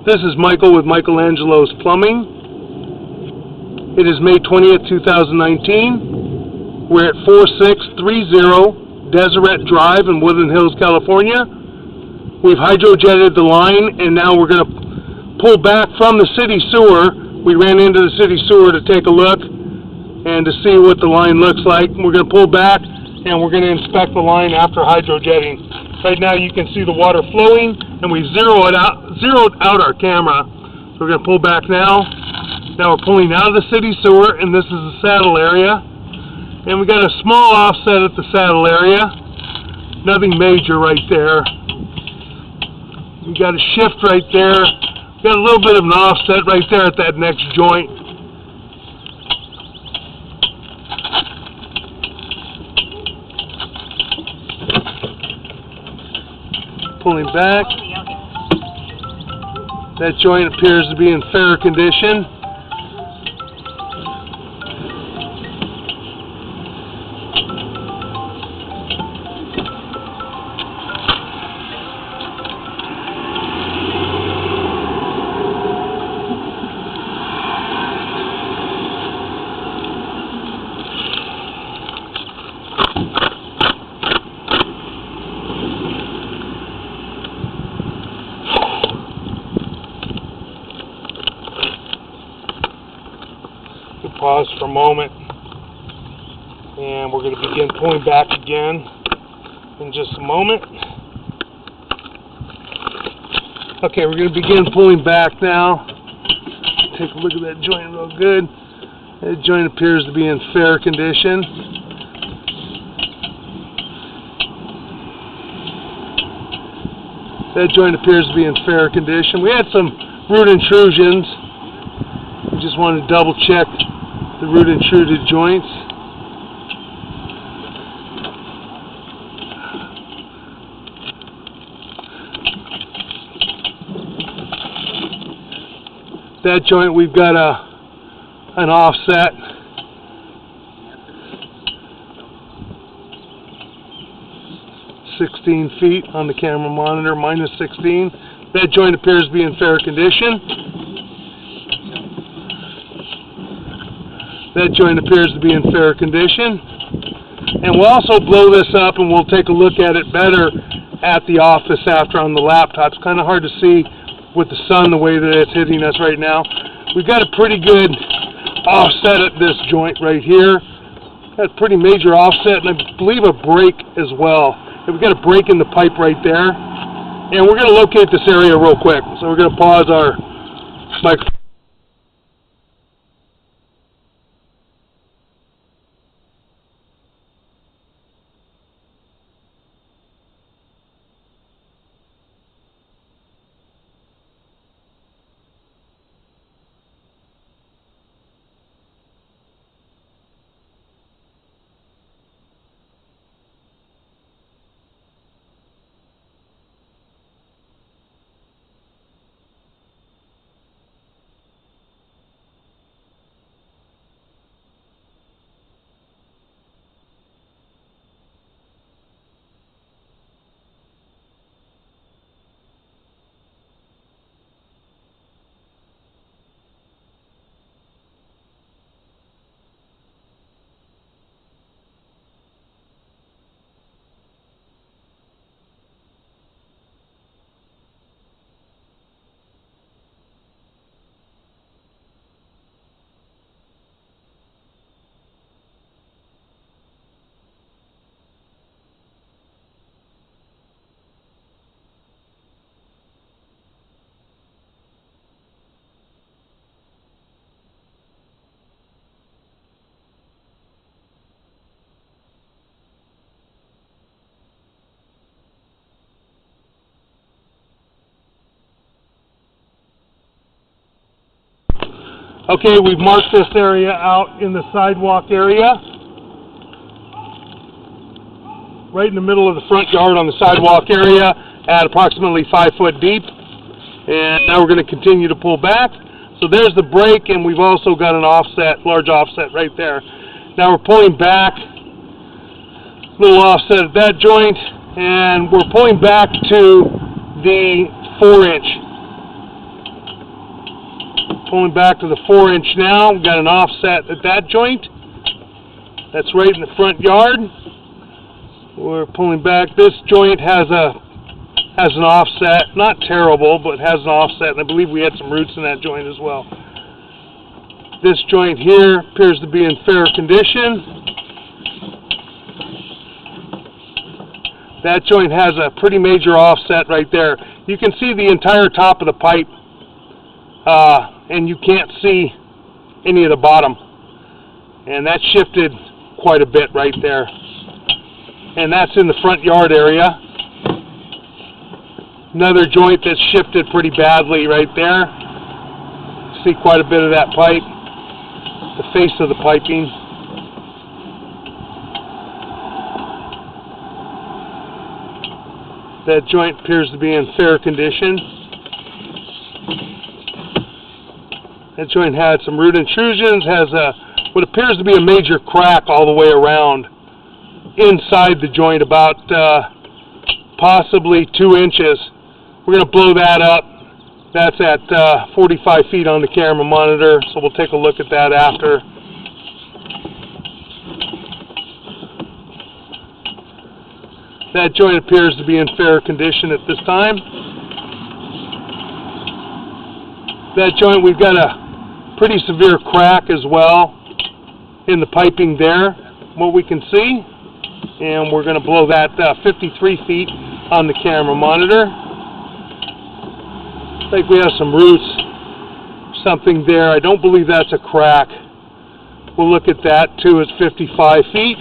This is Michael with Michelangelo's Plumbing. It is May 20th, 2019. We're at 4630 Deseret Drive in Woodland Hills, California. We've hydrojetted the line, and now we're going to pull back from the city sewer. We ran into the city sewer to take a look and to see what the line looks like. We're going to pull back, and we're going to inspect the line after hydrojetting. Right now you can see the water flowing, and we zeroed out our camera. So we're going to pull back now. Now we're pulling out of the city sewer, and this is the saddle area. And we got a small offset at the saddle area. Nothing major right there. We got a shift right there. We got a little bit of an offset right there at that next joint. Pulling back. That joint appears to be in fair condition. Pause for a moment, and we're going to begin pulling back again in just a moment. Okay, we're going to begin pulling back now. Take a look at that joint real good. That joint appears to be in fair condition. That joint appears to be in fair condition. We had some root intrusions. We just wanted to double check the root intruded joints. That joint, we've got an offset. -16 feet on the camera monitor, -16. That joint appears to be in fair condition. That joint appears to be in fair condition. And we'll also blow this up, and we'll take a look at it better at the office after on the laptop. It's kind of hard to see with the sun the way that it's hitting us right now. We've got a pretty good offset at this joint right here. Got a pretty major offset, and I believe a break as well. And we've got a break in the pipe right there. And we're going to locate this area real quick. So we're going to pause our microphone. Okay, we've marked this area out in the sidewalk area. Right in the middle of the front yard on the sidewalk area at approximately 5 foot deep. And now we're going to continue to pull back. So there's the break, and we've also got an offset, large offset right there. Now we're pulling back, little offset at that joint, and we're pulling back to the 4-inch Pulling back to the 4-inch now. We've got an offset at that joint. That's right in the front yard. We're pulling back. This joint has an offset. Not terrible, but has an offset. And I believe we had some roots in that joint as well. This joint here appears to be in fair condition. That joint has a pretty major offset right there. You can see the entire top of the pipe, and you can't see any of the bottom. And that shifted quite a bit right there. And that's in the front yard area. Another joint that's shifted pretty badly right there. See quite a bit of that pipe, the face of the piping. That joint appears to be in fair condition. That joint had some root intrusions, has what appears to be a major crack all the way around inside the joint, about possibly 2 inches. We're going to blow that up. That's at 45 feet on the camera monitor, so we'll take a look at that after. That joint appears to be in fair condition at this time. That joint, we've got a pretty severe crack as well in the piping there, what we can see. And we're going to blow that 53 feet on the camera monitor. I think we have some roots, something there. I don't believe that's a crack. We'll look at that too. It's 55 feet.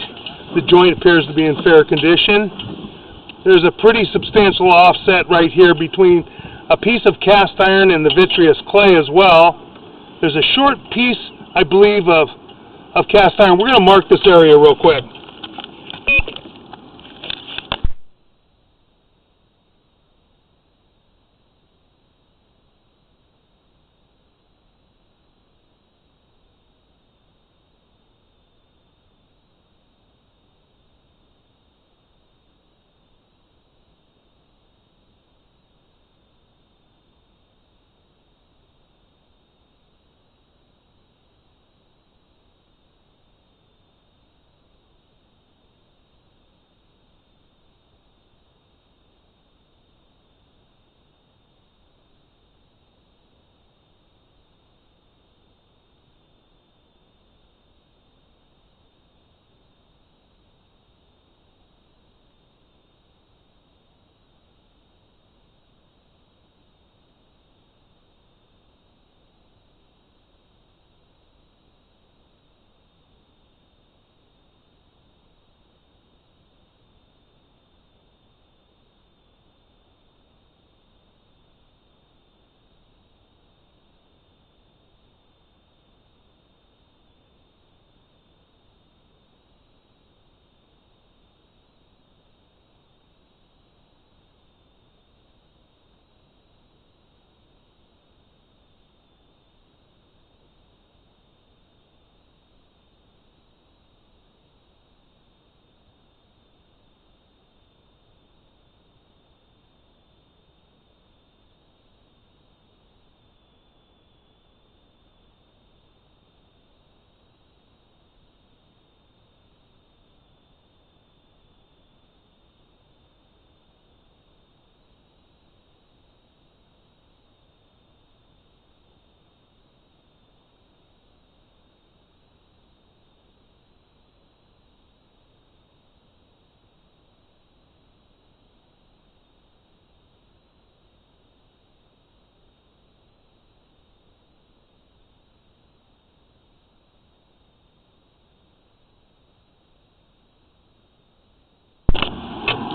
The joint appears to be in fair condition. There's a pretty substantial offset right here between a piece of cast iron and the vitreous clay as well. There's a short piece, I believe, of cast iron. We're going to mark this area real quick.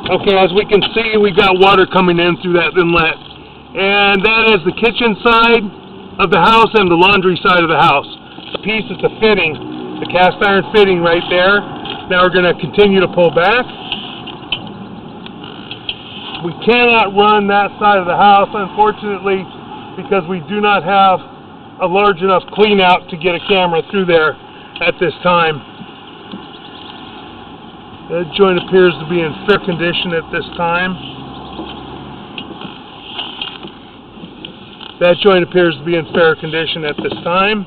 Okay, as we can see, we've got water coming in through that inlet. And that is the kitchen side of the house and the laundry side of the house. The piece is the fitting, the cast iron fitting right there. Now we're going to continue to pull back. We cannot run that side of the house, unfortunately, because we do not have a large enough clean out to get a camera through there at this time. That joint appears to be in fair condition at this time. That joint appears to be in fair condition at this time.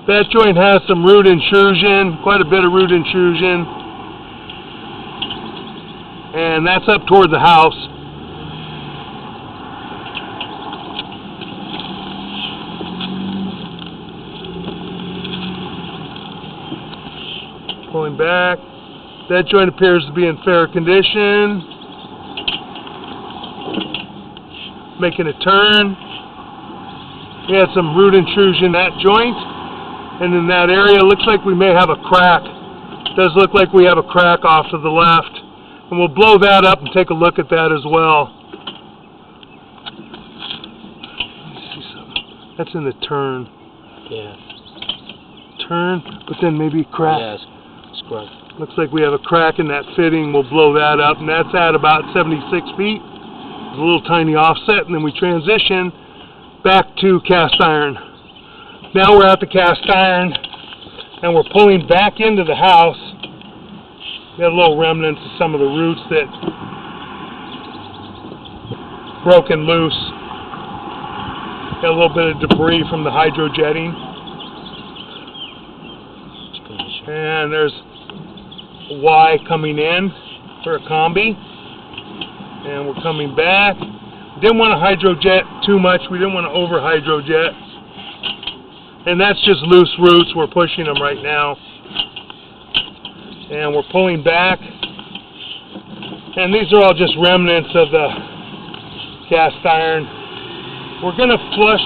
That joint has some root intrusion, quite a bit of root intrusion. And that's up toward the house. Pulling back. That joint appears to be in fair condition. Making a turn. We had some root intrusion in that joint. And in that area, it looks like we may have a crack. It does look like we have a crack off to the left. And we'll blow that up and take a look at that as well. Let me see something. That's in the turn. Yeah. Turn, but then maybe crack. Yeah, it's crack. Looks like we have a crack in that fitting. We'll blow that up, and that's at about 76 feet. There's a little tiny offset, and then we transition back to cast iron. Now we're at the cast iron, and we're pulling back into the house. We have little remnants of some of the roots that broken loose. Got a little bit of debris from the hydrojetting. And there's a Y coming in for a combi. And we're coming back. We didn't want to hydrojet too much. We didn't want to over hydrojet. And that's just loose roots. We're pushing them right now. And we're pulling back. And these are all just remnants of the cast iron. We're gonna flush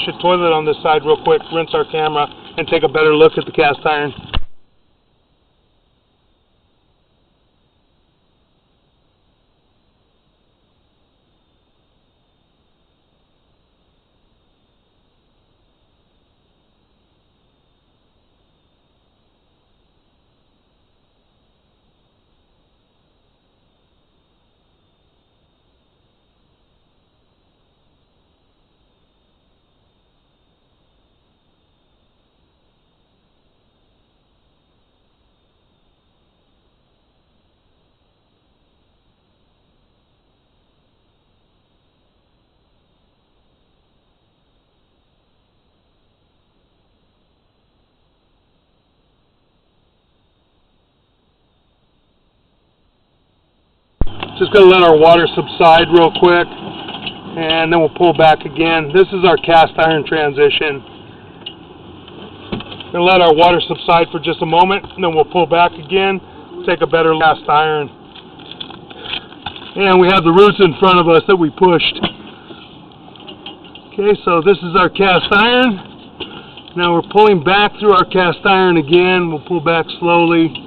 a toilet on this side real quick, rinse our camera, and take a better look at the cast iron. Just going to let our water subside real quick, and then we'll pull back again. This is our cast iron transition. Going to let our water subside for just a moment, and then we'll pull back again, take a better cast iron. And we have the roots in front of us that we pushed. Okay, so this is our cast iron. Now we're pulling back through our cast iron again. We'll pull back slowly.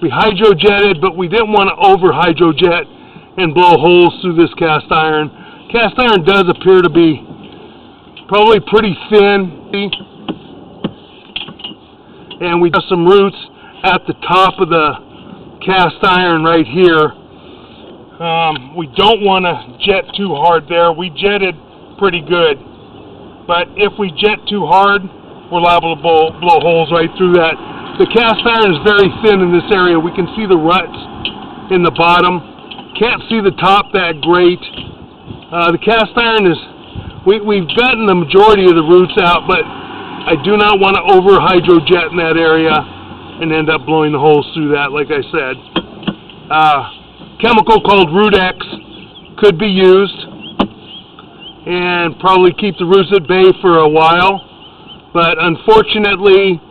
We hydrojetted, but we didn't want to over hydrojet and blow holes through this cast iron. Cast iron does appear to be probably pretty thin. And we have some roots at the top of the cast iron right here. We don't want to jet too hard there. We jetted pretty good. But if we jet too hard, we're liable to blow holes right through that. The cast iron is very thin in this area. We can see the ruts in the bottom. Can't see the top that great. The cast iron is, we've gotten the majority of the roots out, but I do not want to over hydrojet in that area and end up blowing the holes through that, like I said. Chemical called Root-X could be used and probably keep the roots at bay for a while, but unfortunately,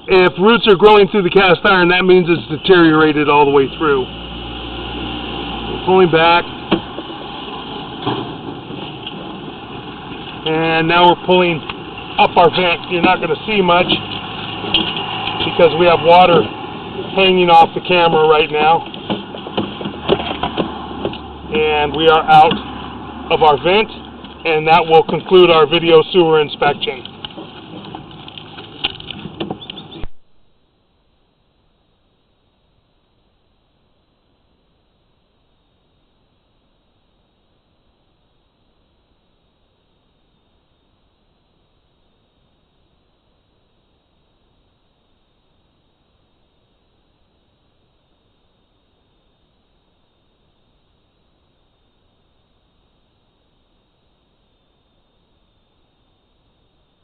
if roots are growing through the cast iron, that means it's deteriorated all the way through. We're pulling back. And now we're pulling up our vent. You're not going to see much because we have water hanging off the camera right now. And we are out of our vent, and that will conclude our video sewer inspection.